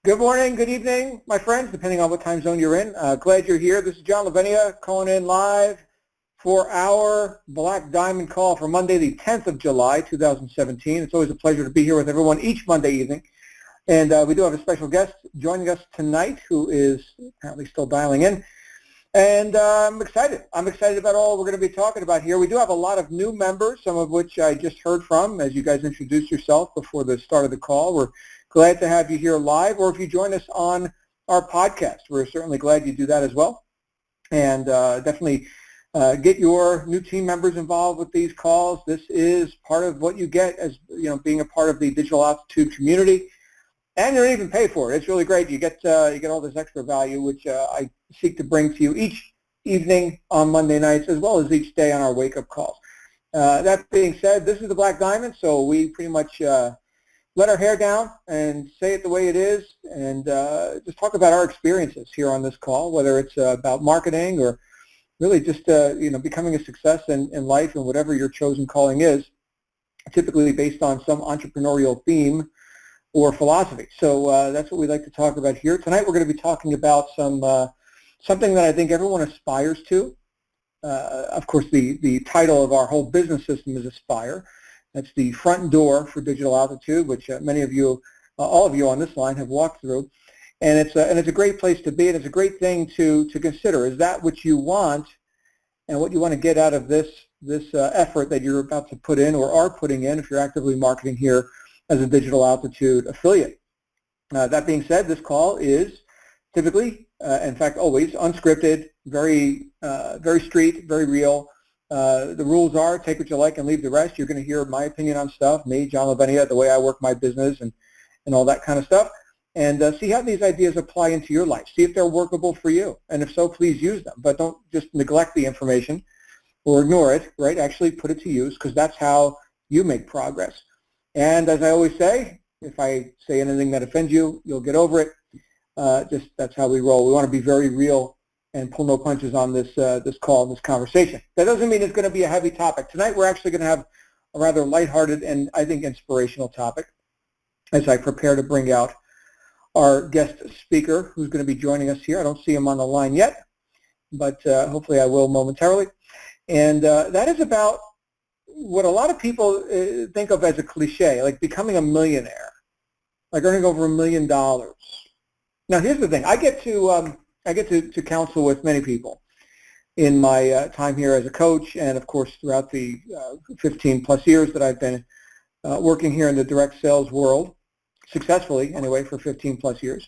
Good morning, good evening, my friends, depending on what time zone you're in. Glad you're here. This is John Lavenia calling in live for our Black Diamond call for Monday, the 10th of July, 2017. It's always a pleasure to be here with everyone each Monday evening. And we do have a special guest joining us tonight who is apparently still dialing in. And I'm excited. I'm excited about all we're going to be talking about here. We do have a lot of new members, some of which I just heard from as you guys introduced yourself before the start of the call. We're glad to have you here live, or if you join us on our podcast, we're certainly glad you do that as well. And definitely get your new team members involved with these calls. This is part of what you get as being a part of the Digital Altitude community, and you don't even pay for it. It's really great. You get all this extra value, which I seek to bring to you each evening on Monday nights, as well as each day on our wake-up calls. That being said, this is the Black Diamond, so we pretty much let our hair down and say it the way it is, and just talk about our experiences here on this call, whether it's about marketing or really just becoming a success in life and whatever your chosen calling is, typically based on some entrepreneurial theme or philosophy. So that's what we'd like to talk about here. Tonight we're going to be talking about something that I think everyone aspires to. Of course, the title of our whole business system is Aspire. That's the front door for Digital Altitude, which many of you, all of you on this line have walked through. And it's a great place to be, and it's a great thing to consider. Is that what you want and what you want to get out of this effort that you're about to put in or are putting in if you're actively marketing here as a Digital Altitude affiliate? That being said, this call is typically, in fact always, unscripted, very street, very real. The rules are take what you like and leave the rest. You're going to hear my opinion on stuff, me, John Lavenia, the way I work my business and all that kind of stuff, and see how these ideas apply into your life. See if they're workable for you, and if so, please use them. But don't just neglect the information or ignore it, right? Actually put it to use, because that's how you make progress. And as I always say, if I say anything that offends you, you'll get over it. Just that's how we roll. We want to be very real and pull no punches on this call and this conversation. That doesn't mean it's going to be a heavy topic. Tonight we're actually going to have a rather lighthearted and I think inspirational topic as I prepare to bring out our guest speaker who's going to be joining us here. I don't see him on the line yet, but hopefully I will momentarily. And that is about what a lot of people think of as a cliche, like becoming a millionaire, like earning over $1 million. Now here's the thing. I get to counsel with many people in my time here as a coach, and of course throughout the 15 plus years that I've been working here in the direct sales world, successfully anyway, for 15 plus years.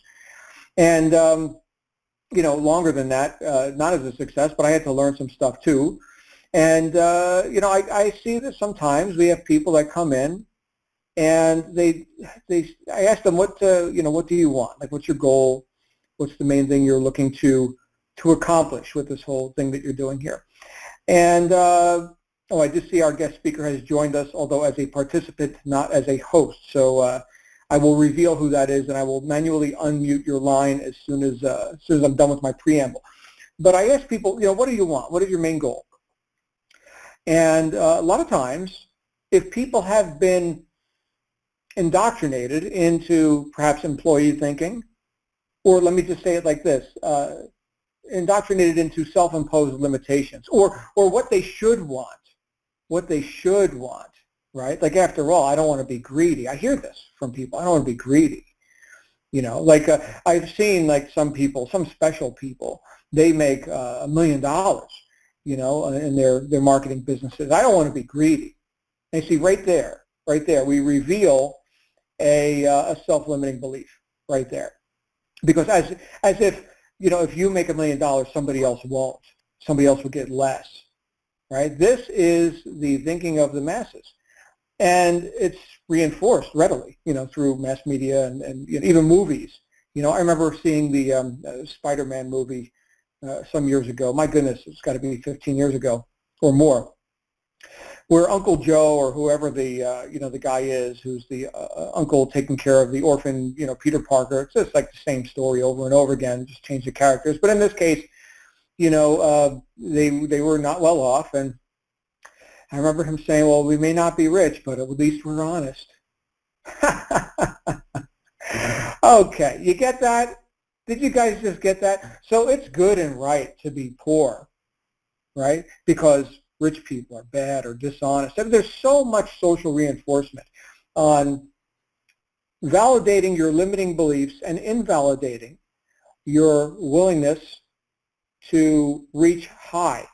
And longer than that, not as a success, but I had to learn some stuff too. And I see this sometimes. We have people that come in and I ask them, what do you want? Like, what's your goal? What's the main thing you're looking to accomplish with this whole thing that you're doing here? And I just see our guest speaker has joined us, although as a participant, not as a host. So I will reveal who that is, and I will manually unmute your line as soon as I'm done with my preamble. But I ask people, what do you want? What is your main goal? And a lot of times, if people have been indoctrinated into perhaps employee thinking, or let me just say it like this, indoctrinated into self-imposed limitations, or what they should want, right? Like, after all, I don't want to be greedy. I hear this from people. I don't want to be greedy. I've seen like some people, some special people, they make $1 million, in their marketing businesses. I don't want to be greedy. And you see right there, we reveal a self-limiting belief right there. Because as if, if you make $1 million, somebody else won't. Somebody else will get less, right? This is the thinking of the masses. And it's reinforced readily, through mass media and even movies. I remember seeing the Spider-Man movie some years ago. My goodness, it's got to be 15 years ago or more, where Uncle Joe, or whoever the guy is, who's the uncle taking care of the orphan, Peter Parker. It's just like the same story over and over again, just change the characters. But in this case, they were not well off, and I remember him saying, well, we may not be rich, but at least we're honest. Okay, you get that? Did you guys just get that? So it's good and right to be poor, right? Because rich people are bad or dishonest. And there's so much social reinforcement on validating your limiting beliefs and invalidating your willingness to reach high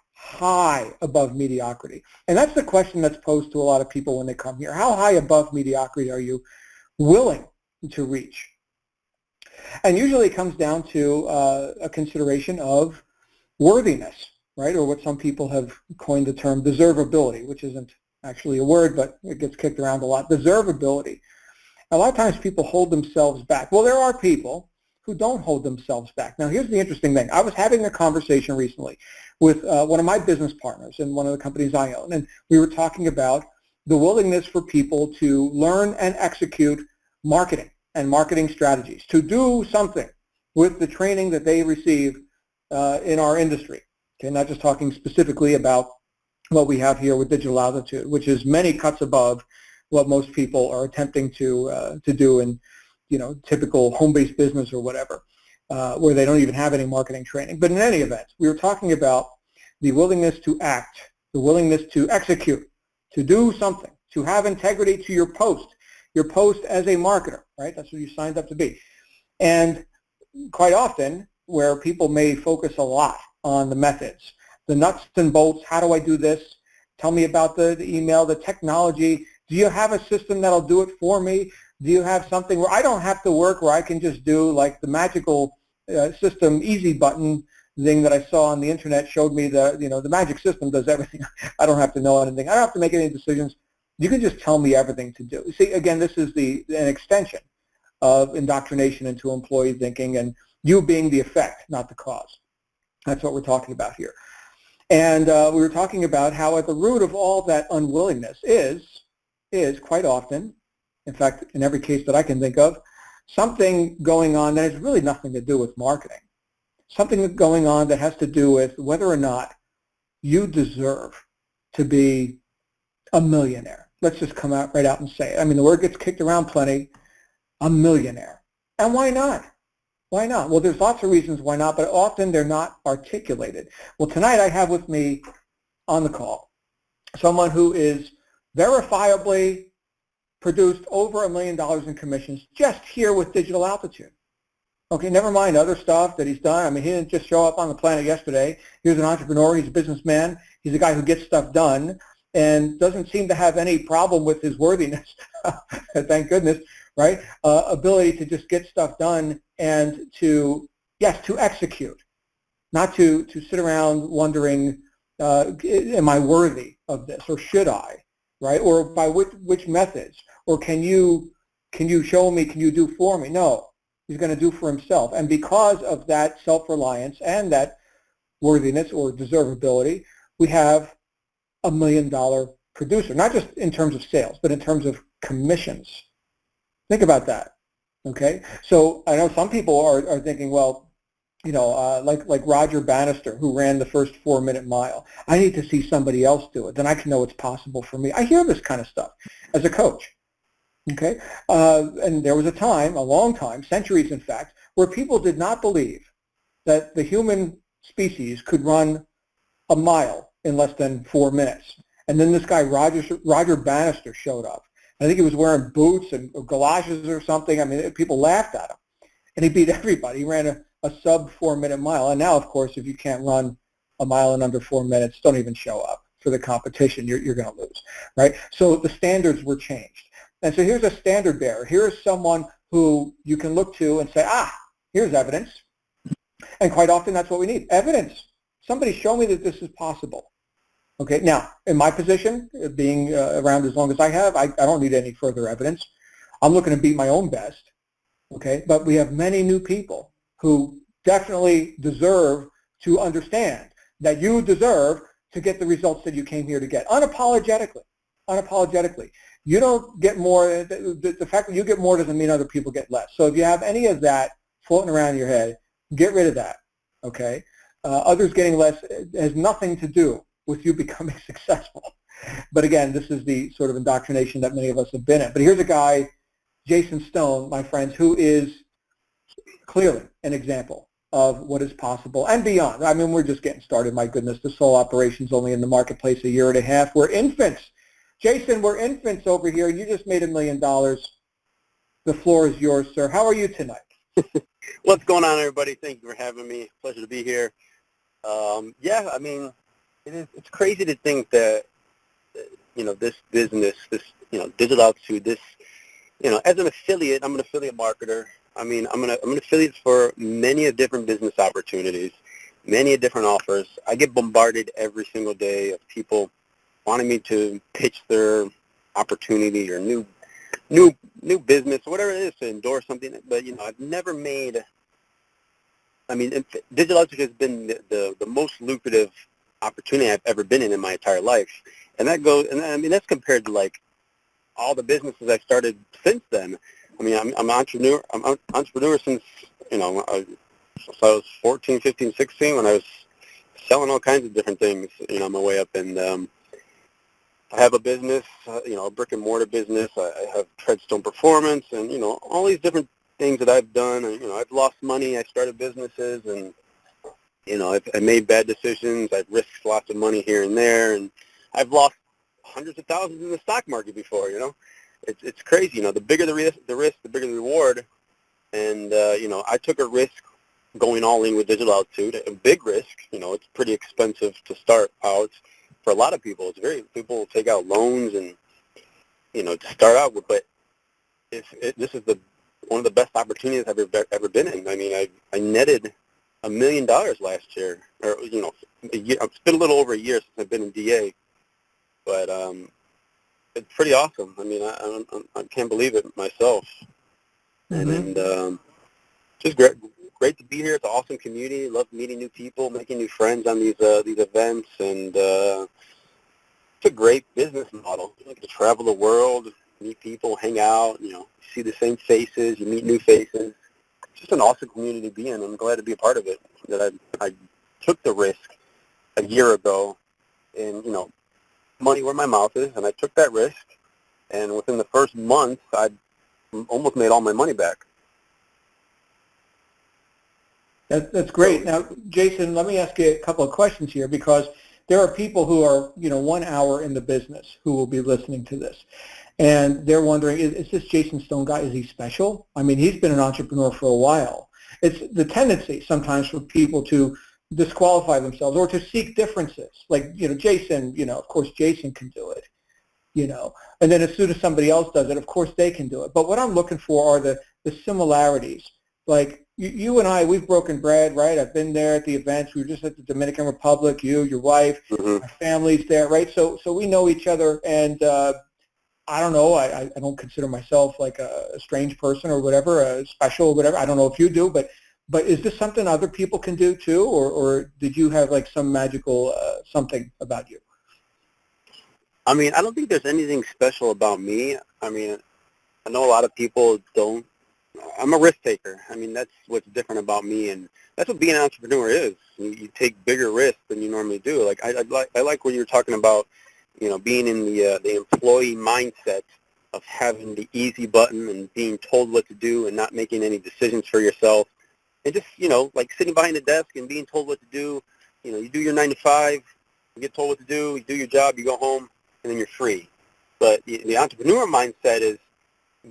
above mediocrity. And that's the question that's posed to a lot of people when they come here. How high above mediocrity are you willing to reach? And usually it comes down to a consideration of worthiness, right? Or what some people have coined the term deservability, which isn't actually a word, but it gets kicked around a lot. Deservability. A lot of times people hold themselves back. Well, there are people who don't hold themselves back. Now, here's the interesting thing. I was having a conversation recently with one of my business partners in one of the companies I own, and we were talking about the willingness for people to learn and execute marketing and marketing strategies, to do something with the training that they receive in our industry. Okay, not just talking specifically about what we have here with Digital Altitude, which is many cuts above what most people are attempting to do in, typical home-based business or whatever, where they don't even have any marketing training. But in any event, we were talking about the willingness to act, the willingness to execute, to do something, to have integrity to your post as a marketer, right? That's what you signed up to be. And quite often, where people may focus a lot on the methods, the nuts and bolts, how do I do this? Tell me about the email, the technology. Do you have a system that'll do it for me? Do you have something where I don't have to work, where I can just do like the magical system easy button thing that I saw on the internet showed me the magic system does everything. I don't have to know anything. I don't have to make any decisions. You can just tell me everything to do. See, again, this is an extension of indoctrination into employee thinking, and you being the effect, not the cause. That's what we're talking about here. And we were talking about how at the root of all that unwillingness is quite often, in fact, in every case that I can think of, something going on that has really nothing to do with marketing. Something going on that has to do with whether or not you deserve to be a millionaire. Let's just come out right out and say it. I mean, the word gets kicked around plenty, a millionaire. And why not? Why not? Well, there's lots of reasons why not, but often they're not articulated. Well, tonight I have with me on the call someone who is verifiably produced over $1 million in commissions just here with Digital Altitude. Okay, never mind other stuff that he's done. I mean, he didn't just show up on the planet yesterday. He was an entrepreneur. He's a businessman. He's a guy who gets stuff done and doesn't seem to have any problem with his worthiness. Thank goodness, right? Ability to just get stuff done and to execute, not to sit around wondering, am I worthy of this, or should I, right? Or by which methods, or can you show me, can you do for me? No, he's going to do for himself. And because of that self-reliance and that worthiness or deservability, we have $1 million producer, not just in terms of sales, but in terms of commissions. Think about that, okay? So I know some people are thinking, well, like Roger Bannister, who ran the first 4-minute mile. I need to see somebody else do it. Then I can know it's possible for me. I hear this kind of stuff as a coach, okay? And there was a time, a long time, centuries in fact, where people did not believe that the human species could run a mile in less than 4 minutes. And then this guy, Roger Bannister, showed up. I think he was wearing boots and galoshes or something. I mean, people laughed at him. And he beat everybody. He ran a sub 4-minute mile. And now, of course, if you can't run a mile in under 4 minutes, don't even show up for the competition. You're going to lose, right? So the standards were changed. And so here's a standard bearer. Here's someone who you can look to and say, here's evidence. And quite often that's what we need, evidence. Somebody show me that this is possible. Okay, now, in my position, being around as long as I have, I don't need any further evidence. I'm looking to beat my own best. Okay, but we have many new people who definitely deserve to understand that you deserve to get the results that you came here to get, unapologetically. You don't get more, the fact that you get more doesn't mean other people get less. So if you have any of that floating around in your head, get rid of that, okay? Others getting less has nothing to do with you becoming successful. But again, this is the sort of indoctrination that many of us have been in. But here's a guy, Jason Stone, my friends, who is clearly an example of what is possible and beyond. I mean, we're just getting started. My goodness, the sole operation's only in the marketplace a year and a half. We're infants. Jason, we're infants over here. You just made $1 million. The floor is yours, sir. How are you tonight? What's going on, everybody? Thank you for having me. Pleasure to be here. Yeah, I mean, it's crazy to think that, this business, digital altitude, as an affiliate, I'm an affiliate marketer. I mean, I'm an affiliate for many different business opportunities, many different offers. I get bombarded every single day of people wanting me to pitch their opportunity or new business, or whatever it is, to endorse something. But, I've never made, digital altitude has been the most lucrative opportunity I've ever been in my entire life. And that's compared to, like, all the businesses I started since then. I mean, I'm an entrepreneur. I'm an entrepreneur since, I was 14, 15, 16 when I was selling all kinds of different things, on my way up. And I have a business, a brick and mortar business. I have Treadstone Performance and, all these different things that I've done. And, I've lost money. I started businesses and, I made bad decisions. I've risked lots of money here and there. And I've lost hundreds of thousands in the stock market before, It's crazy, the bigger the risk, the bigger the reward. And, I took a risk going all in with digital altitude, a big risk. It's pretty expensive to start out. For a lot of people, people will take out loans and, to start out with. But this is one of the best opportunities I've ever been in. I mean, I netted $1 million last year, or, it's been a little over a year since I've been in DA. But it's pretty awesome. I mean, I can't believe it myself. Mm-hmm. And just great to be here. It's an awesome community. Love meeting new people, making new friends on these events, and it's a great business model. You get to travel the world, meet people, hang out. See the same faces, you meet new faces. It's just an awesome community to be in. I'm glad to be a part of it. That I took the risk a year ago, and money where my mouth is, and I took that risk, and within the first month, I almost made all my money back. That's great. Now, Jason, let me ask you a couple of questions here, because there are people who are, 1 hour in the business who will be listening to this, and they're wondering, is this Jason Stone guy, is he special? I mean, he's been an entrepreneur for a while. It's the tendency sometimes for people to disqualify themselves or to seek differences. Like, Jason, of course Jason can do it, and then as soon as somebody else does it, of course they can do it. But what I'm looking for are the similarities. Like, you and I, we've broken bread, right? I've been there at the events. We were just at the Dominican Republic, you, your wife, Mm-hmm. our family's there, right? So we know each other, and I don't know, I don't consider myself like a strange person or whatever, special or whatever. I don't know if you do, but is this something other people can do too, or did you have like some magical something about you? I mean, I don't think there's anything special about me. I mean, I know a lot of people don't. I'm a risk taker. I mean, that's what's different about me, and that's what being an entrepreneur is. You take bigger risks than you normally do. Like I like when you're talking about, being in the employee mindset of having the easy button and being told what to do and not making any decisions for yourself. And just, like sitting behind the desk and being told what to do. You do your 9 to 5, you get told what to do, you do your job, you go home, and then you're free. But the entrepreneur mindset is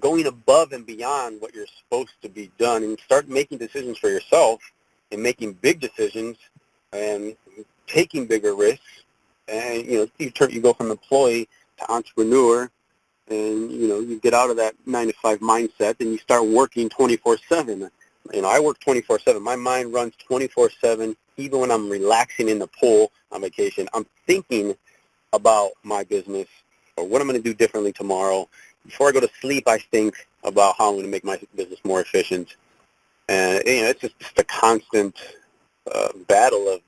going above and beyond what you're supposed to be done and start making decisions for yourself and making big decisions and taking bigger risks. And, you go from employee to entrepreneur, and, you get out of that 9 to 5 mindset and you start working 24/7. I work 24/7. My mind runs 24/7. Even when I'm relaxing in the pool on vacation, I'm thinking about my business or what I'm going to do differently tomorrow. Before I go to sleep, I think about how I'm going to make my business more efficient. And, it's just a constant battle of,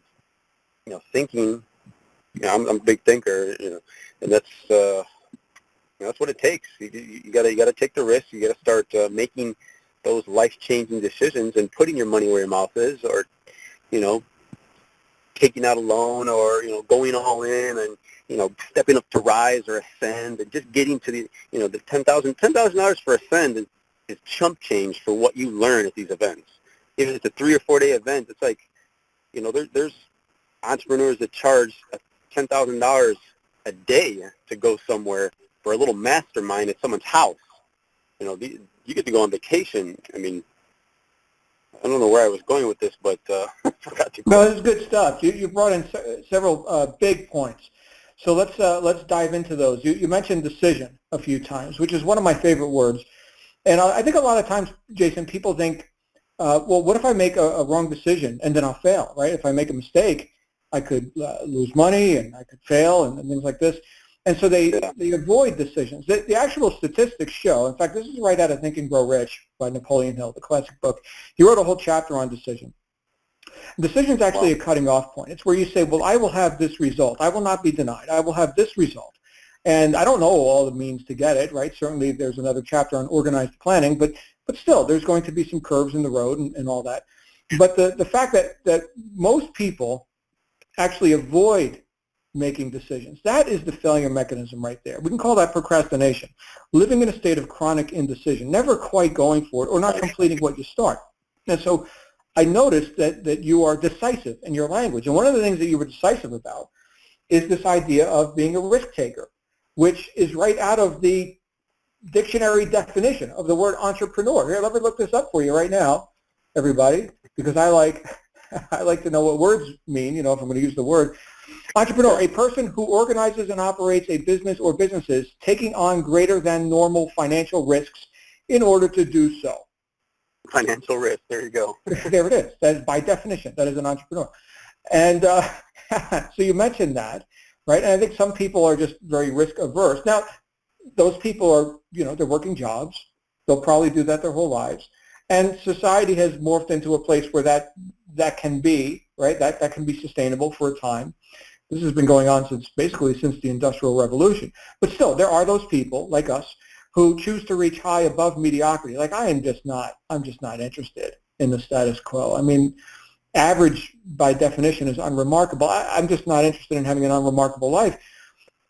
thinking. I'm a big thinker, and that's what it takes. You got to take the risk. You got to start making those life-changing decisions and putting your money where your mouth is, or, taking out a loan, or, going all in and, stepping up to rise or ascend, and just getting to the, the $10,000 for ascend is chump change for what you learn at these events. if it's a 3 or 4 day event, it's like, there's entrepreneurs that charge $10,000 a day to go somewhere for a little mastermind at someone's house. You get to go on vacation. I mean, I don't know where I was going with this, but I forgot to. No, this is good stuff. You brought in several big points. So let's dive into those. You mentioned decision a few times, which is one of my favorite words. And I think a lot of times, Jason, people think, well, what if I make a wrong decision and then I'll fail, right? If I make a mistake, I could lose money and I could fail and things like this. And so they avoid decisions. The actual statistics show, in fact, this is right out of Think and Grow Rich by Napoleon Hill, the classic book. He wrote a whole chapter on decision. Decision is actually a cutting off point. It's where you say, well, I will have this result. I will not be denied. I will have this result. And I don't know all the means to get it, right? Certainly there's another chapter on organized planning, but still there's going to be some curves in the road and all that. But the fact that most people actually avoid making decisions, that is the failure mechanism right there. We can call that procrastination, living in a state of chronic indecision, never quite going for it or not completing what you start. And so I noticed that you are decisive in your language. And one of the things that you were decisive about is this idea of being a risk taker, which is right out of the dictionary definition of the word entrepreneur. Here, let me look this up for you right now, everybody, because I like to know what words mean, if I'm going to use the word. Entrepreneur, a person who organizes and operates a business or businesses taking on greater than normal financial risks in order to do so. Financial risk, there you go. There it is. That is by definition. That is an entrepreneur. And so you mentioned that, right? And I think some people are just very risk averse. Now, those people are, they're working jobs. They'll probably do that their whole lives. And society has morphed into a place where that can be, right? That can be sustainable for a time. This has been going on since the Industrial Revolution. But still, there are those people like us who choose to reach high above mediocrity. Like I'm just not interested in the status quo. I mean, average by definition is unremarkable. I'm just not interested in having an unremarkable life.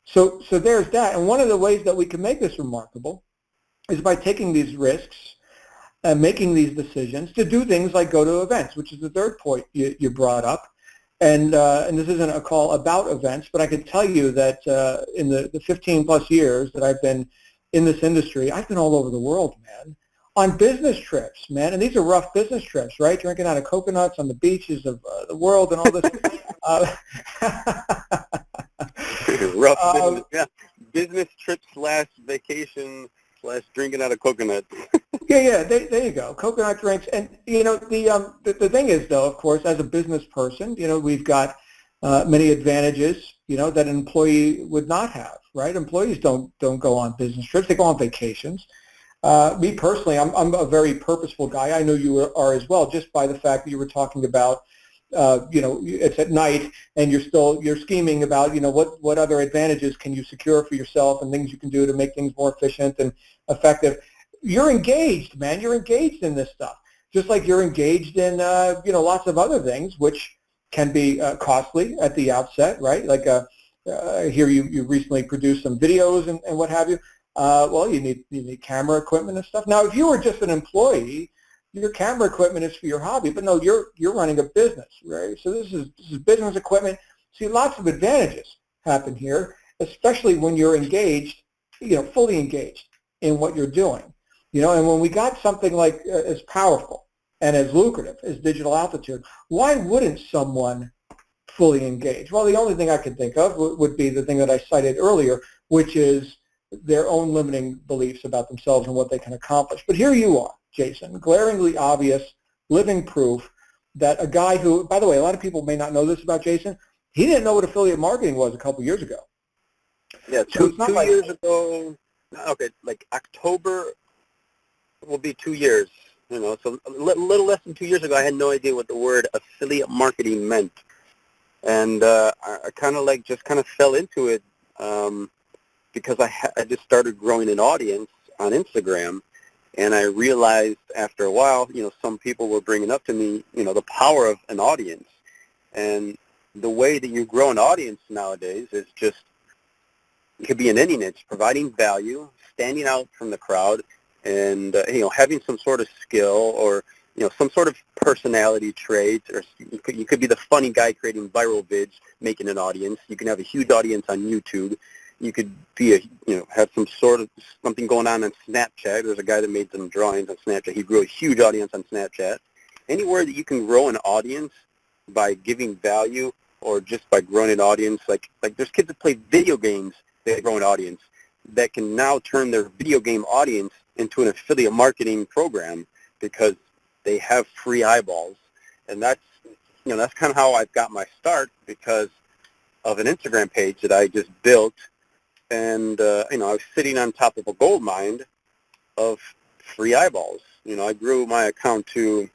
So there's that. And one of the ways that we can make this remarkable is by taking these risks and making these decisions to do things like go to events, which is the third point you brought up. And this isn't a call about events, but I can tell you that in the 15 plus years that I've been in this industry, I've been all over the world, man, on business trips, man. And these are rough business trips, right? Drinking out of coconuts on the beaches of the world and all this. Rough business, yeah. Business trip / vacation / drinking out of coconuts. Yeah. There you go. Coconut drinks. And, the thing is, though, of course, as a business person, we've got many advantages, that an employee would not have, right? Employees don't go on business trips. They go on vacations. Me personally, I'm a very purposeful guy. I know you are as well, just by the fact that you were talking about, it's at night and you're scheming about, what other advantages can you secure for yourself and things you can do to make things more efficient and effective. You're engaged, man. You're engaged in this stuff, just like you're engaged in, lots of other things, which can be costly at the outset, right? Like I hear you recently produced some videos and what have you. Well, you need camera equipment and stuff. Now, if you were just an employee, your camera equipment is for your hobby, but no, you're running a business, right? So this is business equipment. See, lots of advantages happen here, especially when you're engaged, fully engaged in what you're doing, And when we got something like as powerful and as lucrative as digital altitude, why wouldn't someone fully engage? Well, the only thing I could think of would be the thing that I cited earlier, which is their own limiting beliefs about themselves and what they can accomplish. But here you are, Jason, glaringly obvious, living proof that a guy who, by the way, a lot of people may not know this about Jason, he didn't know what affiliate marketing was a couple years ago. Yeah, so two years ago, okay, like October will be 2 years, so a little less than 2 years ago, I had no idea what the word affiliate marketing meant. And I kind of fell into it because I just started growing an audience on Instagram, and I realized after a while, some people were bringing up to me, the power of an audience. And the way that you grow an audience nowadays is just, it could be in any niche, providing value, standing out from the crowd, and having some sort of skill or some sort of personality trait, or you could be the funny guy creating viral vids, making an audience. You can have a huge audience on YouTube. You could be have some sort of something going on Snapchat. There's a guy that made some drawings on Snapchat. He grew a huge audience on Snapchat. Anywhere that you can grow an audience by giving value, or just by growing an audience, like there's kids that play video games that grow an audience that can now turn their video game audience into an affiliate marketing program because they have free eyeballs. And that's kind of how I've got my start, because of an Instagram page that I just built. And, I was sitting on top of a gold mine of free eyeballs. I grew my account to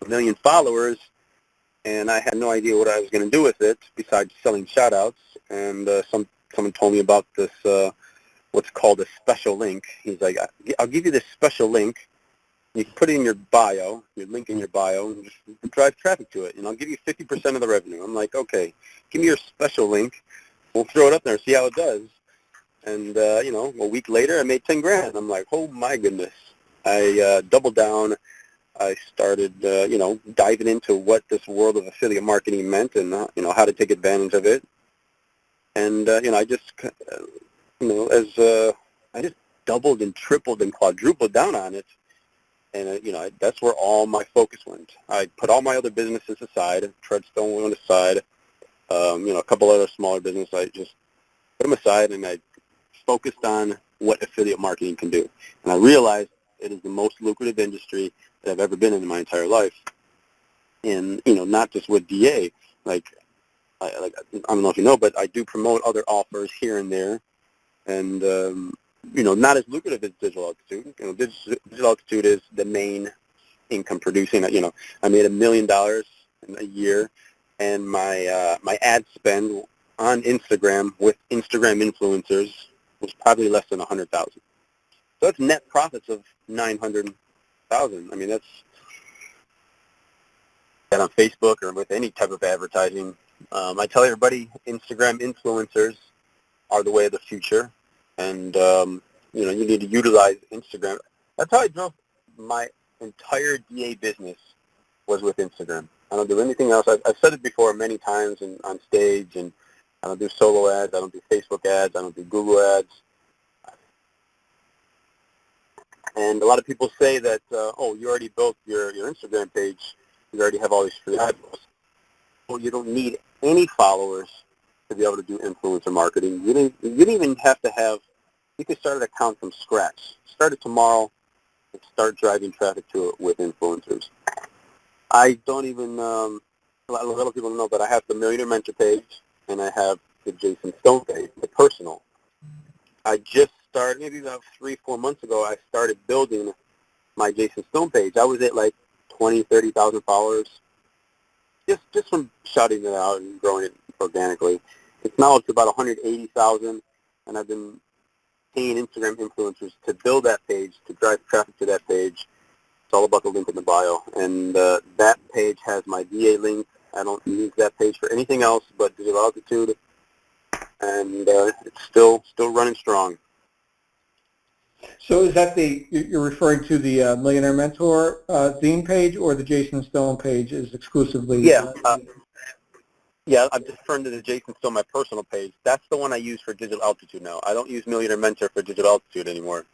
1 million followers, and I had no idea what I was going to do with it besides selling shout-outs. And someone told me about this, what's called a special link. He's like, I'll give you this special link. You can put it in your bio, your link in your bio, and just drive traffic to it, and I'll give you 50% of the revenue. I'm like, okay, give me your special link. We'll throw it up there and see how it does. And, a week later, I made 10 grand. I'm like, oh, my goodness. I doubled down. I started, diving into what this world of affiliate marketing meant and, how to take advantage of it. And, I just, I just doubled and tripled and quadrupled down on it. And, that's where all my focus went. I put all my other businesses aside. Treadstone went aside. A couple other smaller businesses, I just put them aside, and I focused on what affiliate marketing can do. And I realized it is the most lucrative industry that I've ever been in my entire life. And, not just with DA. I don't know if you know, but I do promote other offers here and there. And, not as lucrative as Digital Altitude. Digital Altitude is the main income producing. I made $1 million in a year, and my ad spend on Instagram with Instagram influencers was probably less than $100,000. So that's net profits of $900,000. I mean, that's on Facebook or with any type of advertising. I tell everybody, Instagram influencers are the way of the future. And, you need to utilize Instagram. That's how I drove my entire DA business, was with Instagram. I don't do anything else. I've said it before many times and on stage, and I don't do solo ads. I don't do Facebook ads. I don't do Google ads. And a lot of people say that, you already built your Instagram page. You already have all these free eyeballs. Well, you don't need any followers to be able to do influencer marketing. You didn't even have to have. You could start an account from scratch. Start it tomorrow and start driving traffic to it with influencers. I don't even, a lot of people don't know, but I have the Millionaire Mentor page, and I have the Jason Stone page, the personal. I just started, maybe about 3-4 months ago, I started building my Jason Stone page. I was at like 20,000, 30,000 followers, just from shouting it out and growing it organically. It's now up to about 180,000, and I've been paying Instagram influencers to build that page, to drive traffic to that page. It's all about the link in the bio. And that page has my DA link. I don't use that page for anything else but Digital Altitude. And it's still running strong. So is that you're referring to the Millionaire Mentor theme page, or the Jason Stone page is exclusively? Yeah. Yeah, I'm just referring to the Jason Stone, my personal page. That's the one I use for Digital Altitude now. I don't use Millionaire Mentor for Digital Altitude anymore.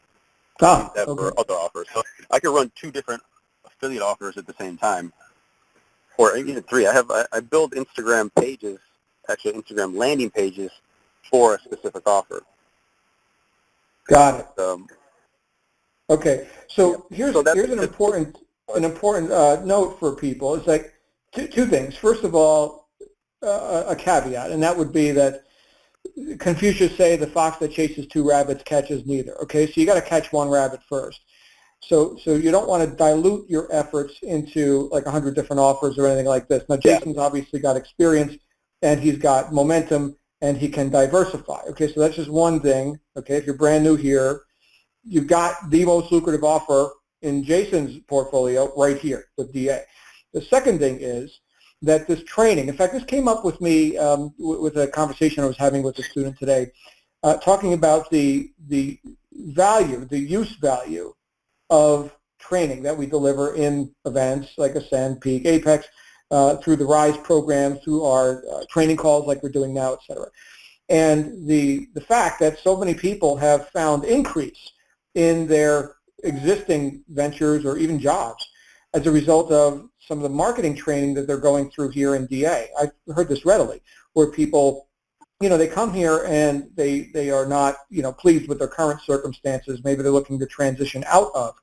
I use that for other offers. So I can run 2 different affiliate offers at the same time, or even 3. I build Instagram pages, actually Instagram landing pages, for a specific offer. Got it. Okay, so here's an important note for people. It's like two things. First of all, a caveat, and that would be that Confucius say the fox that chases 2 rabbits catches neither. Okay, so you got to catch 1 rabbit first. So you don't want to dilute your efforts into like 100 different offers or anything like this. Now, Jason's obviously got experience, and he's got momentum, and he can diversify. Okay, so that's just one thing. Okay, if you're brand new here, you've got the most lucrative offer in Jason's portfolio right here with DA. The second thing is that this training, in fact, this came up with me with a conversation I was having with a student today, talking about the value, the use value of training that we deliver in events like Ascend, Peak, Apex, through the RISE programs, through our training calls like we're doing now, et cetera. And the fact that so many people have found increase in their existing ventures or even jobs as a result of some of the marketing training that they're going through here in DA. I've heard this readily, where people, they come here and they are not, pleased with their current circumstances. Maybe they're looking to transition out of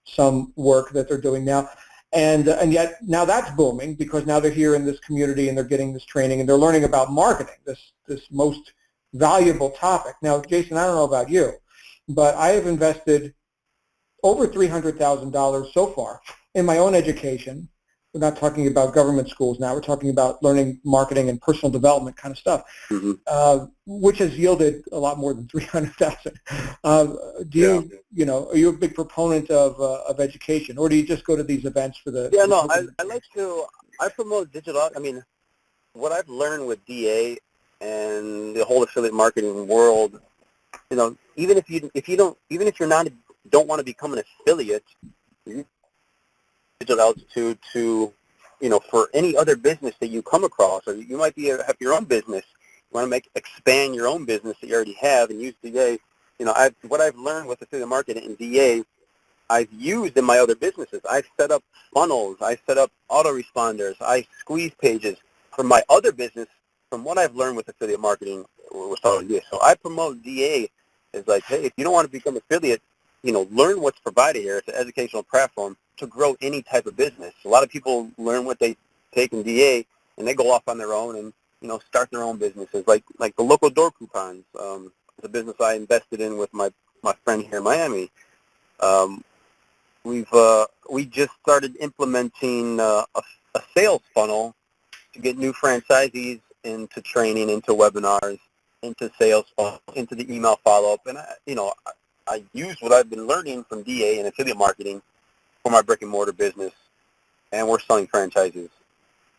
some work that they're doing now. And yet now that's booming because now they're here in this community and they're getting this training and they're learning about marketing, this most valuable topic. Now, Jason, I don't know about you, but I have invested over $300,000 so far in my own education. We're not talking about government schools now. We're talking about learning marketing and personal development kind of stuff, which has yielded a lot more than $300,000. Are you a big proponent of education, or do you just go to these events for the? Yeah, no, I promote digital. I mean, what I've learned with DA and the whole affiliate marketing world, even if you don't want to become an affiliate, digital altitude to, for any other business that you come across, or you might have your own business, you want to expand your own business that you already have and use DA. What I've learned with affiliate marketing and DA, I've used in my other businesses. I've set up funnels, I set up autoresponders, I squeeze pages for my other business from what I've learned with affiliate marketing with DA. So I promote DA as like, hey, if you don't want to become affiliate, learn what's provided here. It's an educational platform to grow any type of business. A lot of people learn what they take in DA, and they go off on their own and, start their own businesses, like the local door coupons. It's a business I invested in with my friend here in Miami. We just started implementing a sales funnel to get new franchisees into training, into webinars, into sales funnel, into the email follow-up. And, I use what I've been learning from DA and affiliate marketing for my brick and mortar business, and we're selling franchises,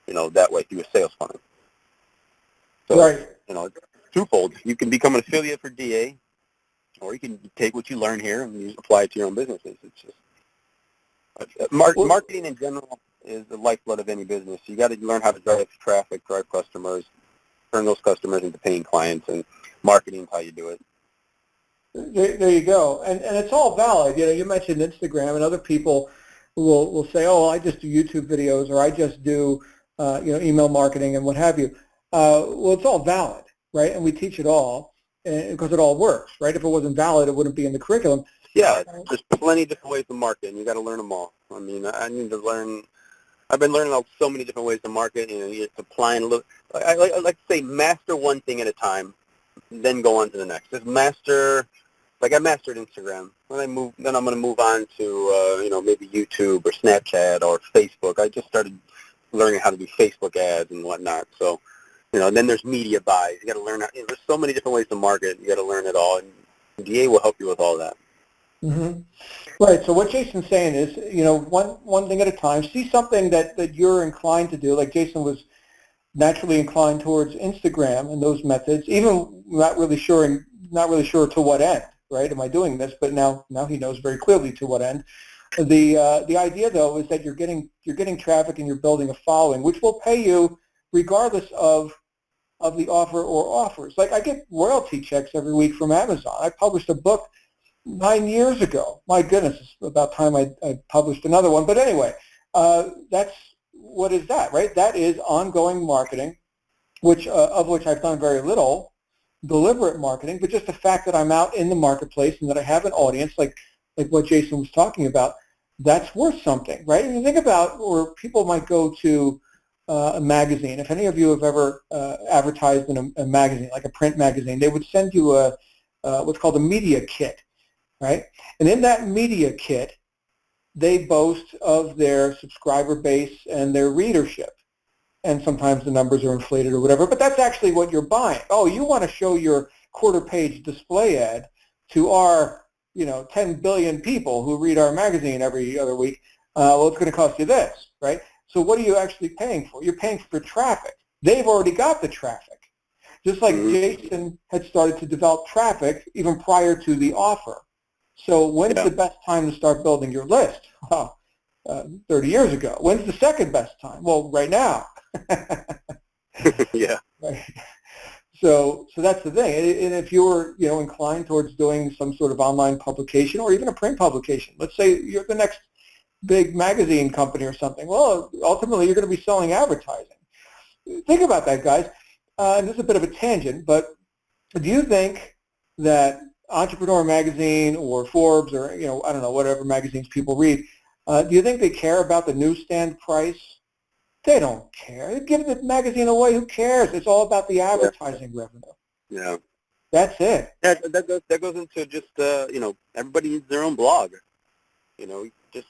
that way through a sales funnel. So, right. It's twofold. You can become an affiliate for DA, or you can take what you learn here and you apply it to your own businesses. It's just marketing in general is the lifeblood of any business. You got to learn how to drive traffic, drive customers, turn those customers into paying clients, and marketing is how you do it. There you go, and it's all valid. You mentioned Instagram, and other people will say, "Oh, I just do YouTube videos, or I just do, email marketing, and what have you." Well, it's all valid, right? And we teach it all because it all works, right? If it wasn't valid, it wouldn't be in the curriculum. Yeah, there's plenty of different ways to market, and you got to learn them all. I mean, I need to learn. I've been learning so many different ways to market. You're applying. I like to say, master one thing at a time, then go on to the next. Just master. Like I mastered Instagram. Then I'm going to move on to maybe YouTube or Snapchat or Facebook. I just started learning how to do Facebook ads and whatnot. So, and then there's media buys. You got to learn. There's so many different ways to market. You got to learn it all, and DA will help you with all that. Mm-hmm. Right. So what Jason's saying is, one thing at a time. See something that you're inclined to do. Like Jason was naturally inclined towards Instagram and those methods, even not really sure to what end. Right? Am I doing this? But now he knows very clearly to what end. The idea though is that you're getting traffic and you're building a following, which will pay you regardless of the offer or offers. Like I get royalty checks every week from Amazon. I published a book 9 years ago. My goodness, it's about time I published another one. But anyway, what is that, right? That is ongoing marketing, of which I've done very little. Deliberate marketing, but just the fact that I'm out in the marketplace and that I have an audience, like what Jason was talking about, that's worth something, right? And you think about, or people might go to a magazine. If any of you have ever advertised in a magazine, like a print magazine, they would send you what's called a media kit, right? And in that media kit, they boast of their subscriber base and their readership. And sometimes the numbers are inflated or whatever, but that's actually what you're buying. Oh, you want to show your quarter-page display ad to our, 10 billion people who read our magazine every other week. Well, it's going to cost you this, right? So what are you actually paying for? You're paying for traffic. They've already got the traffic. Just like Jason had started to develop traffic even prior to the offer, So when's Yeah. the best time to start building your list? Well, 30 years ago. When's the second best time? Well, right now. Yeah. Right. So that's the thing. And if you're, inclined towards doing some sort of online publication or even a print publication, let's say you're the next big magazine company or something, well, ultimately you're going to be selling advertising. Think about that, guys. And this is a bit of a tangent, but do you think that Entrepreneur Magazine or Forbes or, I don't know, whatever magazines people read, do you think they care about the newsstand price? They don't care. They give the magazine away. Who cares? It's all about the advertising revenue. Yeah. That's it. That goes into just, everybody needs their own blog. Just,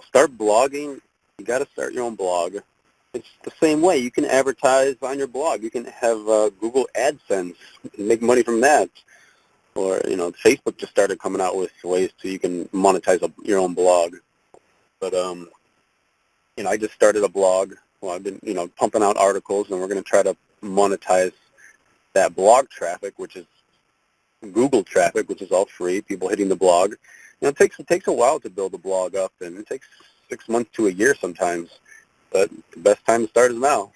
start blogging. You got to start your own blog. It's the same way. You can advertise on your blog. You can have Google AdSense and make money from that. Or, Facebook just started coming out with ways you can monetize your own blog. But, I just started a blog. Well, I've been, pumping out articles, and we're going to try to monetize that blog traffic, which is Google traffic, which is all free, people hitting the blog. It takes a while to build a blog up, and it takes 6 months to a year sometimes. But the best time to start is now.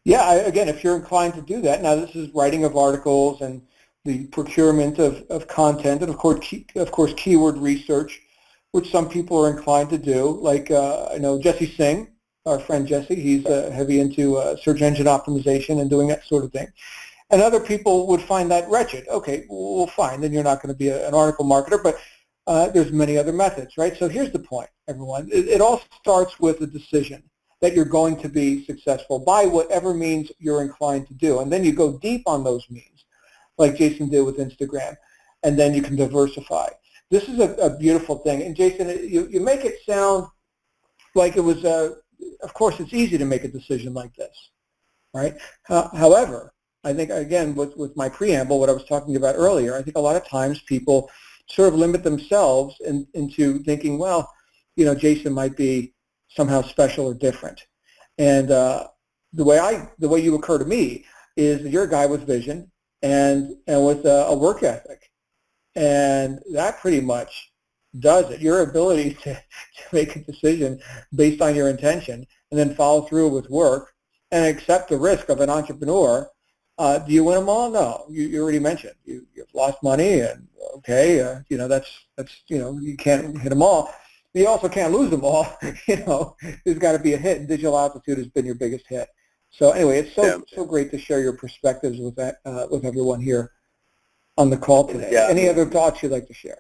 Yeah, again, if you're inclined to do that, now this is writing of articles and the procurement of content, and of course keyword research, which some people are inclined to do. Like I know Jesse Singh, our friend Jesse, he's heavy into search engine optimization and doing that sort of thing. And other people would find that wretched. Okay, well, fine, then you're not going to be an article marketer, but there's many other methods, right? So here's the point, everyone. It all starts with a decision that you're going to be successful by whatever means you're inclined to do. And then you go deep on those means, like Jason did with Instagram, and then you can diversify. This is a beautiful thing. And Jason, you make it sound like it was, of course, it's easy to make a decision like this, right? However, I think, again, with my preamble, what I was talking about earlier, I think a lot of times people sort of limit themselves into thinking, well, Jason might be somehow special or different. And the way you occur to me is that you're a guy with vision and with a work ethic. And that pretty much does it. Your ability to make a decision based on your intention and then follow through with work and accept the risk of an entrepreneur. Do you win them all? No. You already mentioned you've lost money, and okay, that's you can't hit them all. You also can't lose them all. There's got to be a hit, and Digital Altitude has been your biggest hit. So anyway, it's so great to share your perspectives with everyone here on the call today. Yeah. Any other thoughts you'd like to share?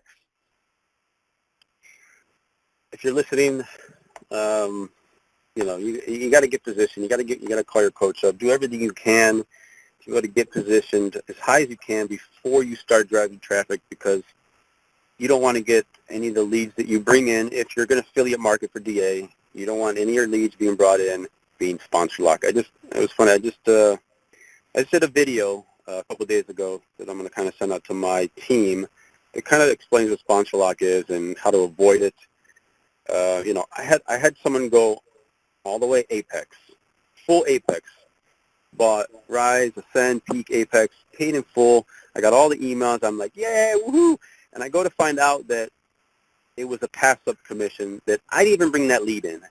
If you're listening, you got to get positioned. You got to call your coach up. Do everything you can to go to get positioned as high as you can before you start driving traffic, because you don't want to get any of the leads that you bring in. If you're going to affiliate market for DA, you don't want any of your leads being brought in being sponsor lock. It was funny. I just did a video a couple of days ago that I'm going to kind of send out to my team. It kind of explains what sponsor lock is and how to avoid it. I had someone go all the way Apex, full Apex, bought Rise, Ascend, Peak, Apex, paid in full. I got all the emails. I'm like, yeah, woohoo! And I go to find out that it was a pass-up commission, that I didn't even bring that lead in.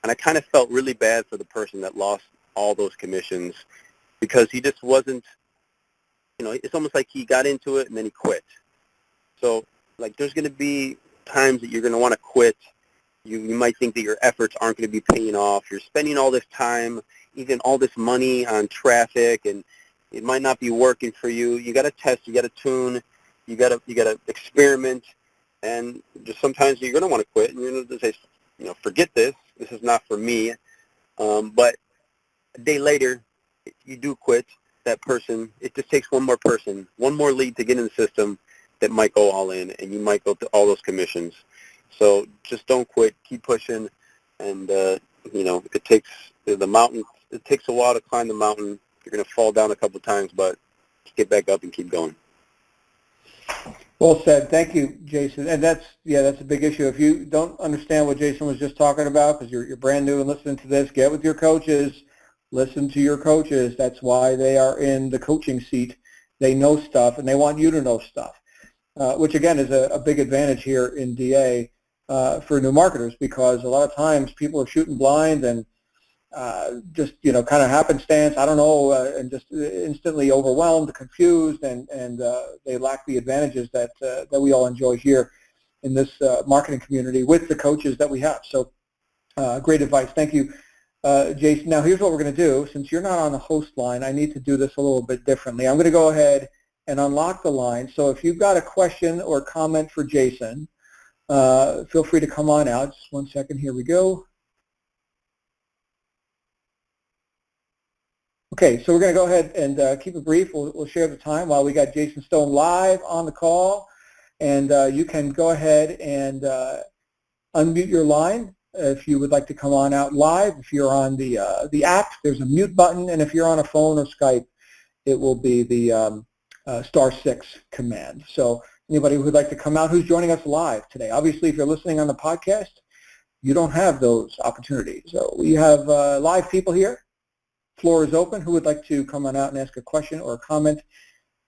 And I kind of felt really bad for the person that lost all those commissions, because he just wasn't, it's almost like he got into it and then he quit. So, there's going to be times that you're going to want to quit. You might think that your efforts aren't going to be paying off. You're spending all this time, even all this money on traffic, and it might not be working for you. You got to test. You got to tune. You got to experiment, and just sometimes you're going to want to quit, and you're going to say, forget this. This is not for me. But a day later, if you do quit, that person, it just takes one more person, one more lead to get in the system that might go all in, and you might go to all those commissions. So just don't quit. Keep pushing, and it takes the mountain. It takes a while to climb the mountain. You're going to fall down a couple of times, but get back up and keep going. Well said. Thank you, Jason. And that's a big issue. If you don't understand what Jason was just talking about, because you're brand new and listening to this, get with your coaches. Listen to your coaches. That's why they are in the coaching seat. They know stuff, and they want you to know stuff. which again is a big advantage here in DA for new marketers, because a lot of times people are shooting blind and just, kind of happenstance, I don't know, and just instantly overwhelmed, confused, and they lack the advantages that we all enjoy here in this marketing community with the coaches that we have. So great advice. Thank you, Jason. Now, here's what we're going to do. Since you're not on the host line, I need to do this a little bit differently. I'm going to go ahead and unlock the line. So if you've got a question or comment for Jason, feel free to come on out. Just 1 second. Here we go. Okay, so we're going to go ahead and keep it brief. We'll share the time while we got Jason Stone live on the call. And you can go ahead and unmute your line if you would like to come on out live. If you're on the app, there's a mute button. And if you're on a phone or Skype, it will be the *6 command. So anybody who would like to come out who's joining us live today. Obviously, if you're listening on the podcast, you don't have those opportunities. So we have live people here. Floor is open. Who would like to come on out and ask a question or a comment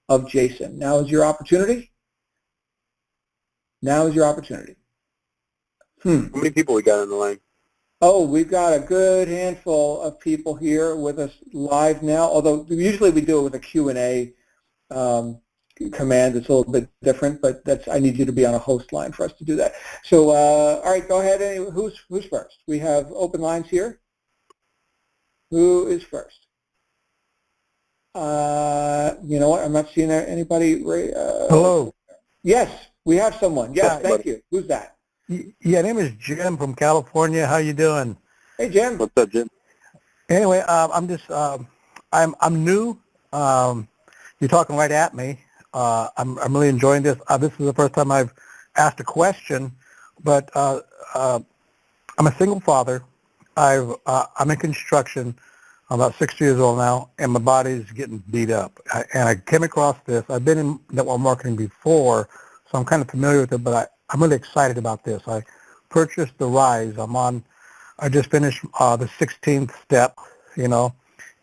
of Jason? Now is your opportunity. Now is your opportunity. How many people we got on the line? Oh, we've got a good handful of people here with us live now, although usually we do it with a Q&A command. It's a little bit different, but I need you to be on a host line for us to do that. So, all right, go ahead. Who's first? We have open lines here. Who is first? You know what? I'm not seeing anybody. Hello. Yes, we have someone. Yes, Hi. thank you. Who's that? Yeah, name is Jim from California. How you doing? Hey, Jim. What's up, Jim? Anyway, I'm just I'm new. You're talking right at me. I'm really enjoying this. This is the first time I've asked a question, but I'm a single father. I'm in construction. I'm about 60 years old now, and my body's getting beat up. And I came across this. I've been in network marketing before, so I'm kind of familiar with it, but I'm really excited about this. I purchased the Rise. I just finished the 16th step,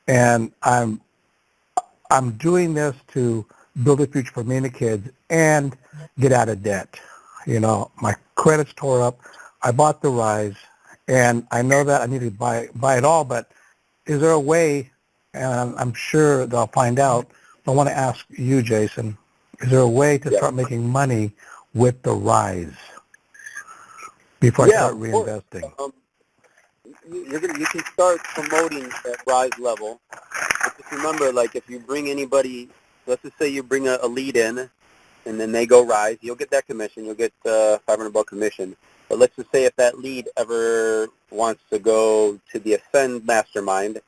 and I'm doing this to build a future for me and the kids and get out of debt. My credit's tore up. I bought the Rise, and I know that I need to buy it all, but is there a way, and I'm sure they'll find out, I want to ask you, Jason, is there a way to start making money with the Rise before I start reinvesting? You can start promoting at Rise level. But just remember, like if you bring anybody, let's just say you bring a lead in, and then they go Rise, you'll get that commission. You'll get $500 commission. But let's just say if that lead ever wants to go to the Ascend Mastermind,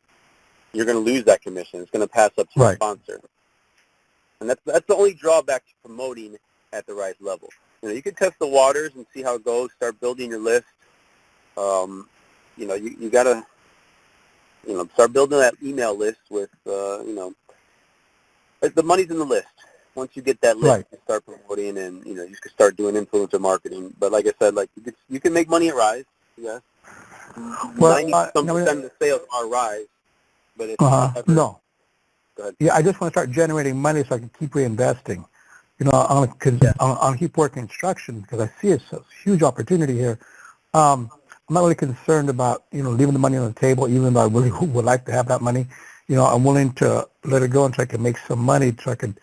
you're going to lose that commission. It's going to pass up to the sponsor. And that's the only drawback to promoting at the Rise level. You can test the waters and see how it goes. Start building your list. You got to, start building that email list with, the money's in the list. Once you get that list, you start promoting, and you can start doing influencer marketing. But like I said, you can make money at Rise. Yes. Well, 90% of the sales are Rise, but it's no. Go ahead. Yeah, I just want to start generating money so I can keep reinvesting. I'm going to keep working construction because I see it's a huge opportunity here. I'm not really concerned about leaving the money on the table, even though I really would like to have that money. I'm willing to let it go until I can make some money, so I could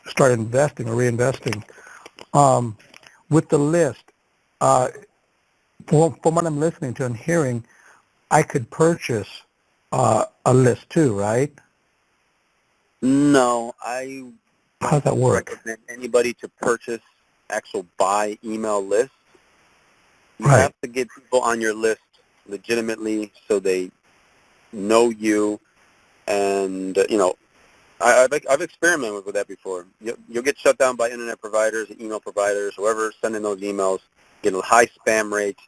start investing or reinvesting. With the list, from what I'm listening to and hearing, I could purchase a list too, right? No, How's that work? recommend anybody to purchase actual buy email lists. You have to get people on your list legitimately so they know you, and I've experimented with that before. You'll get shut down by internet providers, email providers, whoever's sending those emails. Get a high spam rate.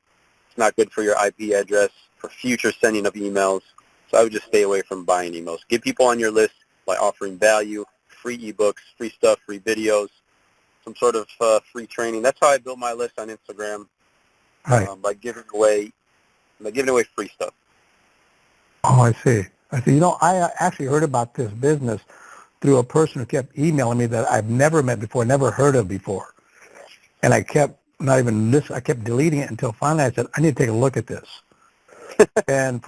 It's not good for your IP address for future sending of emails. So I would just stay away from buying emails. Get people on your list by offering value, free ebooks, free stuff, free videos, some sort of free training. That's how I built my list on Instagram, by giving away free stuff. Oh, I see. I actually heard about this business through a person who kept emailing me that I've never met before, never heard of before. And I kept not even listening. I kept deleting it until finally I said, I need to take a look at this. And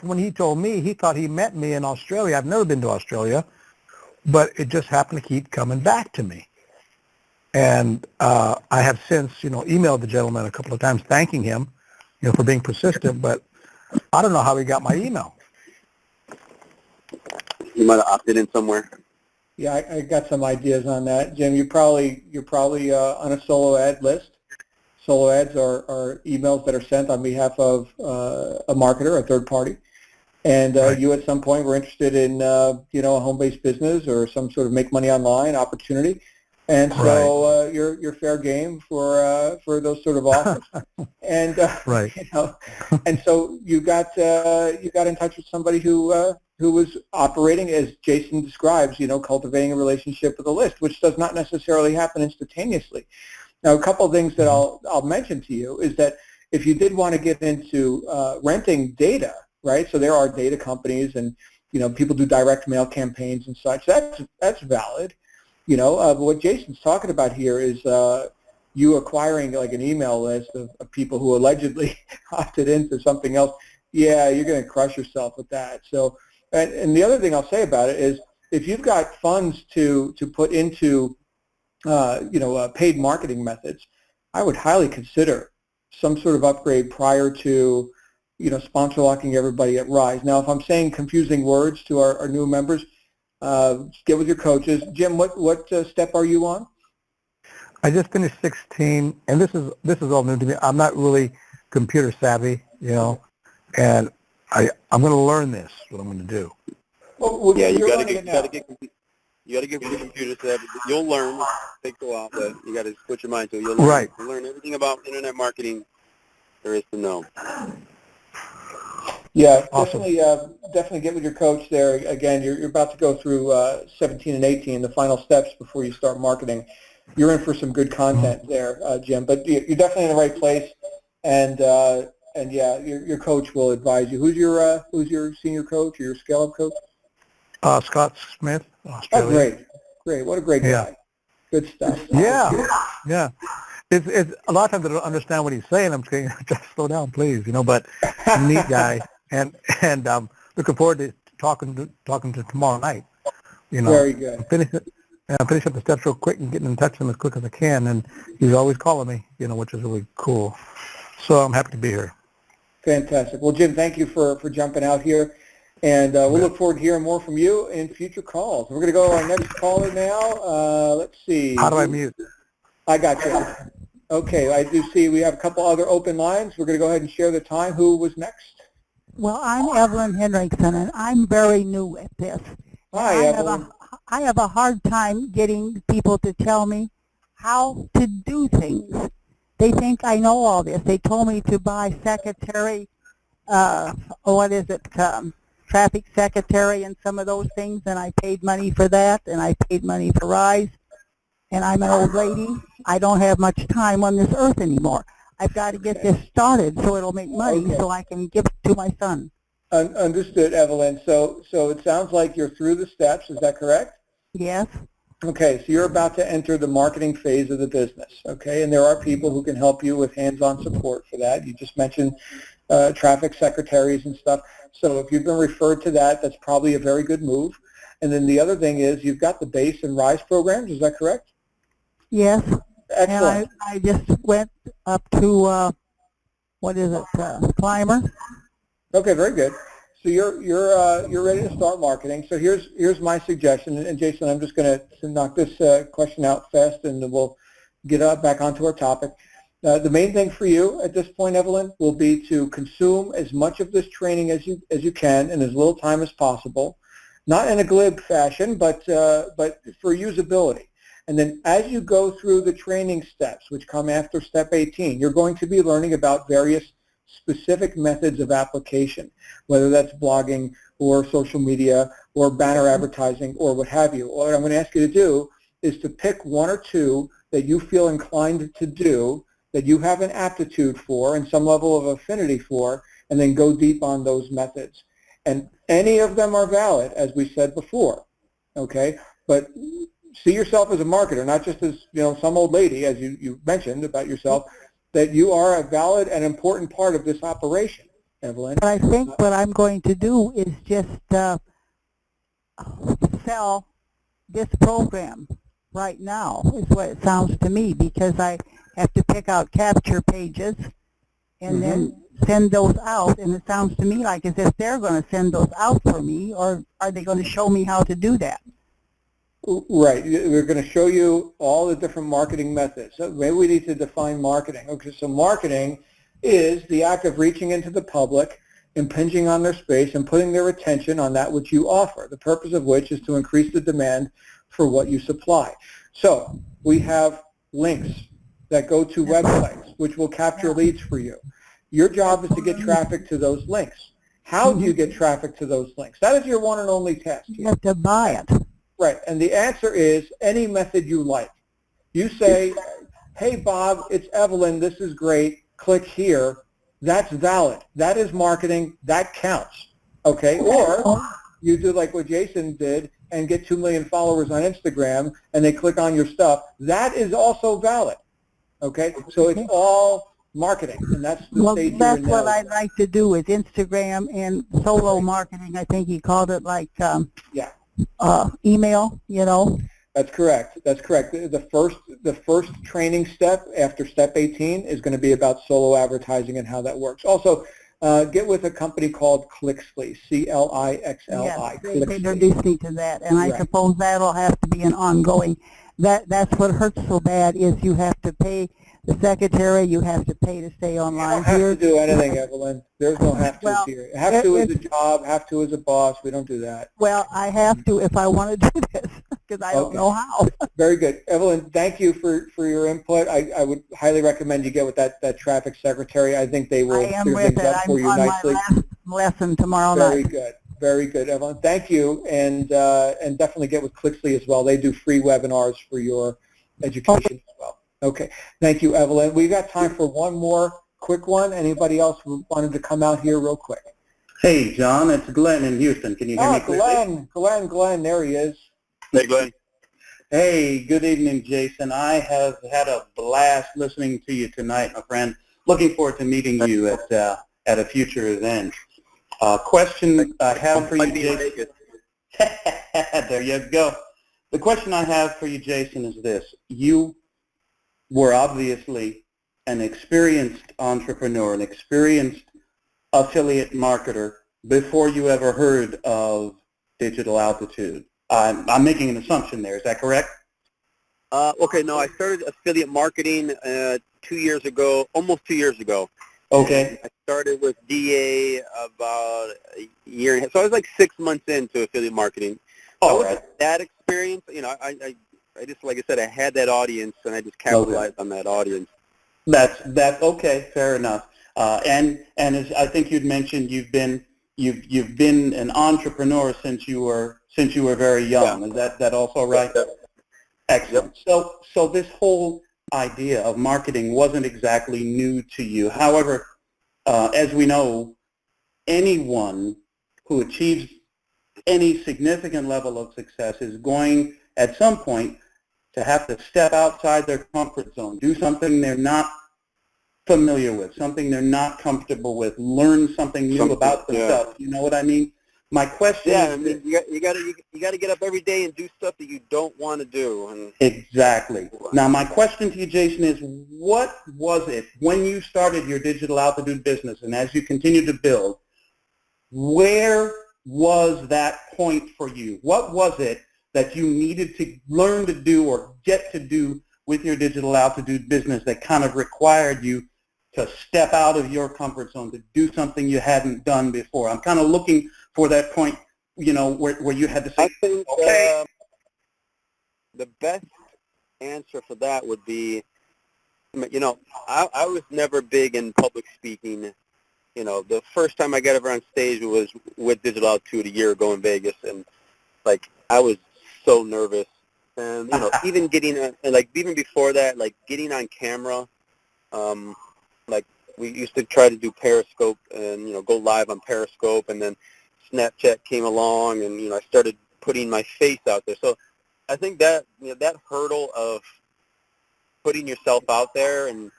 when he told me, he thought he met me in Australia. I've never been to Australia, but it just happened to keep coming back to me. And I have since, emailed the gentleman a couple of times thanking him, for being persistent, but I don't know how he got my email. You might have opted in somewhere. Yeah, I got some ideas on that, Jim. You're probably on a solo ad list. Solo ads are emails that are sent on behalf of a marketer, a third party, and Right. you at some point were interested in a home-based business or some sort of make money online opportunity, and so you're fair game for those sort of offers, and Right. and so you got in touch with somebody who was operating as Jason describes, cultivating a relationship with a list, which does not necessarily happen instantaneously. Now, a couple of things that I'll mention to you is that if you did want to get into renting data, right? So there are data companies, and people do direct mail campaigns and such. That's valid, But what Jason's talking about here is you acquiring like an email list of people who allegedly opted into something else. Yeah, you're going to crush yourself with that. So, and the other thing I'll say about it is if you've got funds to put into paid marketing methods, I would highly consider some sort of upgrade prior to, sponsor locking everybody at Rise. Now, if I'm saying confusing words to our new members, get with your coaches. Jim, what step are you on? I just finished 16, and this is all new to me. I'm not really computer savvy, and I'm going to learn this. What I'm going to do. Well, yeah, you you're got learning it now. You got to get computer savvy. You'll learn. It takes a while, but you got to put your mind to it. You'll learn. Right. You'll learn everything about internet marketing there is to know. Yeah, Awesome. definitely get with your coach there. Again, you're about to go through 17 and 18, the final steps before you start marketing. You're in for some good content there, Jim. But you're definitely in the right place, and yeah, your coach will advise you. Who's your senior coach or your scale-up coach? Scott Smith, Oh, Australia. great. What a great guy. Good stuff. Yeah. It's a lot of times I don't understand what he's saying. I'm saying, just slow down, please, But neat guy, and looking forward to talking to tomorrow night. Very good. Finish up the steps real quick and getting in touch with him as quick as I can. And he's always calling me, which is really cool. So I'm happy to be here. Fantastic. Well, Jim, thank you for jumping out here. And we'll look forward to hearing more from you in future calls. We're going to go to our next caller now. Let's see. How do I mute? I got you. Okay, I do see we have a couple other open lines. We're going to go ahead and share the time. Who was next? Well, I'm Evelyn Henriksen, and I'm very new at this. Hi, Evelyn. I have a hard time getting people to tell me how to do things. They think I know all this. They told me to buy secretary, traffic secretary and some of those things, and I paid money for that, and I paid money for Rise. And I'm an old lady. I don't have much time on this earth anymore. I've got to get this started so it'll make money so I can give it to my son. Understood, Evelyn. So it sounds like you're through the steps. Is that correct? Yes. Okay, so you're about to enter the marketing phase of the business, okay? And there are people who can help you with hands-on support for that. You just mentioned traffic secretaries and stuff. So if you've been referred to that, that's probably a very good move. And then the other thing is you've got the base and Rise programs. Is that correct? Yes. Excellent. And I just went up to, Climber. Okay, very good. So you're ready to start marketing. So here's my suggestion. And Jason, I'm just going to knock this question out fast, and then we'll get back onto our topic. The main thing for you at this point, Evelyn, will be to consume as much of this training as you can in as little time as possible, not in a glib fashion, but for usability. And then as you go through the training steps, which come after step 18, you're going to be learning about various specific methods of application, whether that's blogging or social media or banner advertising or what have you. What I'm going to ask you to do is to pick one or two that you feel inclined to do, that you have an aptitude for and some level of affinity for, and then go deep on those methods. And any of them are valid, as we said before. okay? But see yourself as a marketer, not just as, some old lady, as you mentioned about yourself, that you are a valid and important part of this operation, Evelyn. But I think what I'm going to do is just sell this program right now, is what it sounds to me, because I have to pick out capture pages and then send those out, and it sounds to me like as if they're going to send those out for me, or are they going to show me how to do that? Right. We're going to show you all the different marketing methods. So maybe we need to define marketing. Okay, so marketing is the act of reaching into the public, impinging on their space, and putting their attention on that which you offer, the purpose of which is to increase the demand for what you supply. So we have links that go to websites, which will capture leads for you. Your job is to get traffic to those links. How do you get traffic to those links? That is your one and only task. You have to buy it. Right, and the answer is any method you like. You say, hey, Bob, it's Evelyn, this is great, click here. That's valid. That is marketing. That counts, okay? Or you do like what Jason did and get 2 million followers on Instagram and they click on your stuff. That is also valid, okay? So it's all marketing, and that's the stage you're in now. That's what I'd like to do with Instagram and solo marketing. I think he called it like email, That's correct. That's correct. The first training step after step 18 is going to be about solo advertising and how that works. Also, get with a company called Clixly, C-L-I-X-L-I. Yes, they introduced me to that, and I suppose that'll have to be an ongoing. That's what hurts so bad is you have to pay the secretary, you have to pay to stay online. You don't have to do anything, Evelyn. There's no have to here. Have to is a job, have to is a boss. We don't do that. Well, I have to if I want to do this, because I don't know how. Very good. Evelyn, thank you for your input. I would highly recommend you get with that traffic secretary. I think they will clear things up for you nicely. I'm on my last lesson tomorrow night. Very good. Very good, Evelyn. Thank you, and definitely get with Clixly as well. They do free webinars for your education as well. Okay. Thank you, Evelyn. We've got time for one more quick one. Anybody else who wanted to come out here real quick? Hey, John. It's Glenn in Houston. Can you hear me clearly? Glenn. There he is. Hey, Glenn. Hey, good evening, Jason. I have had a blast listening to you tonight, my friend. Looking forward to meeting you at a future event. Question I have for you, Jason. There you go. The question I have for you, Jason, is this. You were obviously an experienced entrepreneur, an experienced affiliate marketer before you ever heard of Digital Altitude. I'm making an assumption there. Is that correct? Okay, no, I started affiliate marketing 2 years ago, almost 2 years ago. Okay. And I started with DA about a year and a half. So I was like 6 months into affiliate marketing. All right. That experience, I just, like I said, I had that audience, and I just capitalized on that audience. That's okay. Fair enough. And as I think you'd mentioned, you've been an entrepreneur since you were very young. Yeah. Is that also right? Yep. Excellent. Yep. So this whole idea of marketing wasn't exactly new to you. However, as we know, anyone who achieves any significant level of success is going at some point to have to step outside their comfort zone, do something they're not familiar with, something they're not comfortable with, learn something new about themselves. You know what I mean? My question is, you got to get up every day and do stuff that you don't want to do. And exactly. Now, my question to you, Jason, is what was it when you started your Digital Altitude business, and as you continue to build, where was that point for you? What was it that you needed to learn to do or get to do with your Digital Altitude business that kind of required you to step out of your comfort zone, to do something you hadn't done before? I'm kind of looking for that point, where you had to say, I think, okay. The best answer for that would be, I was never big in public speaking. The first time I got ever on stage was with Digital Altitude a year ago in Vegas, and I was so nervous. And even even before that, getting on camera, we used to try to do Periscope and go live on Periscope, and then Snapchat came along, and I started putting my face out there. So I think that, that hurdle of putting yourself out there, and,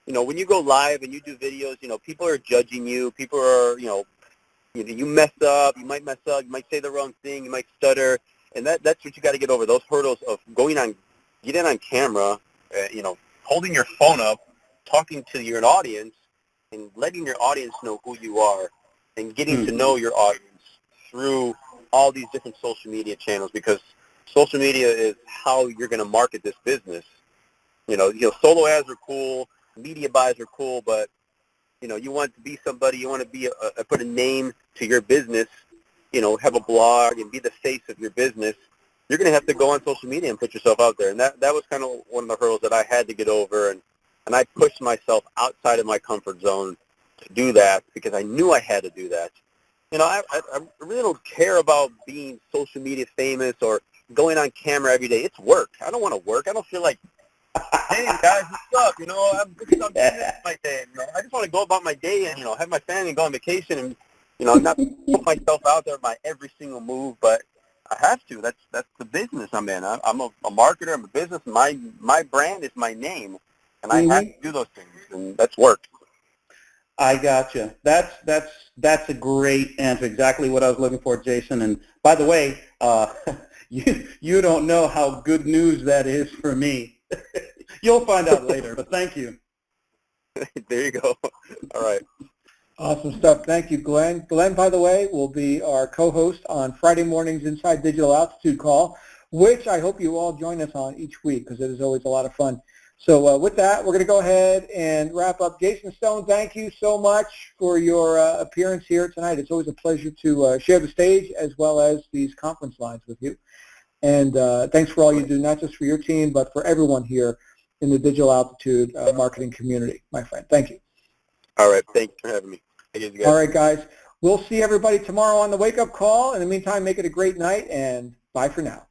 when you go live and you do videos, people are judging you. People are, you mess up, you might say the wrong thing, you might stutter, and that's what you got to get over, those hurdles of getting on camera, holding your phone up, talking to your audience, and letting your audience know who you are, and getting to know your audience through all these different social media channels, because social media is how you're going to market this business. Solo ads are cool, media buys are cool, but you want to be somebody, you want to be put a name to your business, have a blog and be the face of your business. You're going to have to go on social media and put yourself out there. And that was kind of one of the hurdles that I had to get over. And I pushed myself outside of my comfort zone to do that, because I knew I had to do that. I really don't care about being social media famous or going on camera every day. It's work. I don't want to work. I don't feel like, hey, guys, what's up? I'm doing this my day. I just want to go about my day and, have my family go on vacation and, not put myself out there by every single move, but I have to. That's the business I'm in. I'm a marketer. I'm a business. My brand is my name, and I have to do those things, and that's work. I gotcha. That's a great answer. Exactly what I was looking for, Jason. And by the way, you don't know how good news that is for me. You'll find out later, but thank you. There you go. All right. Awesome stuff. Thank you, Glenn. Glenn, by the way, will be our co-host on Friday morning's Inside Digital Altitude Call, which I hope you all join us on each week, because it is always a lot of fun. So with that, we're going to go ahead and wrap up. Jason Stone, thank you so much for your appearance here tonight. It's always a pleasure to share the stage as well as these conference lines with you. And thanks for all you do, not just for your team, but for everyone here in the Digital Altitude marketing community, my friend. Thank you. All right. Thanks for having me. Thank you, guys. All right, guys. We'll see everybody tomorrow on the wake-up call. In the meantime, make it a great night, and bye for now.